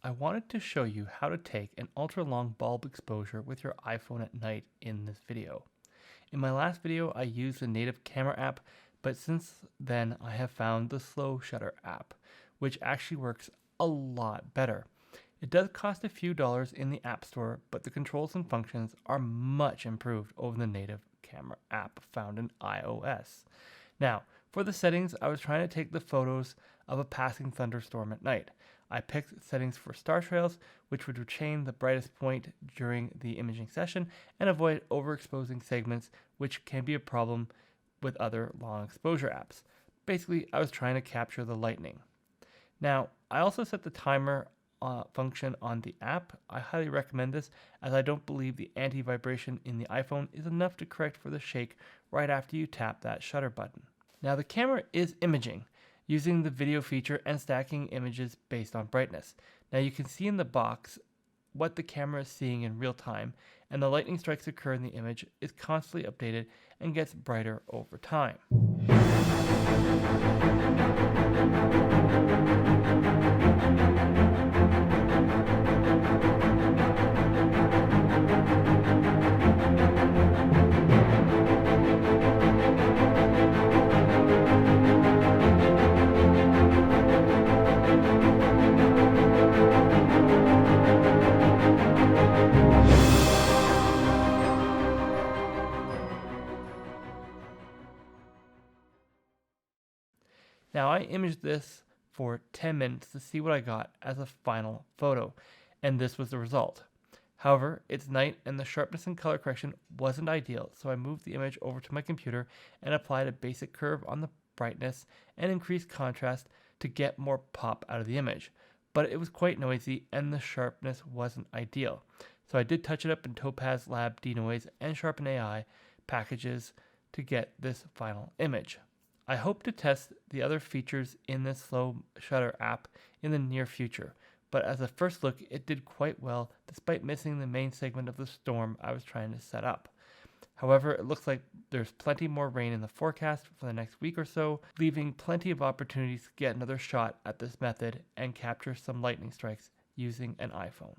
I wanted to show you how to take an ultra long bulb exposure with your iPhone at night in this video. In my last video I used the native camera app, but since then I have found the slow shutter app, which actually works a lot better. It does cost a few dollars in the App Store, but the controls and functions are much improved over the native camera app found in iOS. Now, for the settings, I was trying to take the photos of a passing thunderstorm at night. I picked settings for star trails, which would retain the brightest point during the imaging session and avoid overexposing segments, which can be a problem with other long exposure apps. Basically, I was trying to capture the lightning. Now, I also set the timer function on the app. I highly recommend this, as I don't believe the anti-vibration in the iPhone is enough to correct for the shake right after you tap that shutter button. Now, the camera is imaging using the video feature and stacking images based on brightness. Now you can see in the box what the camera is seeing in real time, and the lightning strikes occur in the image is constantly updated and gets brighter over time. Now I imaged this for 10 minutes to see what I got as a final photo, and this was the result. However, it's night and the sharpness and color correction wasn't ideal, so I moved the image over to my computer and applied a basic curve on the brightness and increased contrast to get more pop out of the image. But it was quite noisy and the sharpness wasn't ideal. So I did touch it up in Topaz Lab Denoise and Sharpen AI packages to get this final image. I hope to test the other features in this slow shutter app in the near future, but as a first look it did quite well despite missing the main segment of the storm I was trying to set up. However, it looks like there's plenty more rain in the forecast for the next week or so, leaving plenty of opportunities to get another shot at this method and capture some lightning strikes using an iPhone.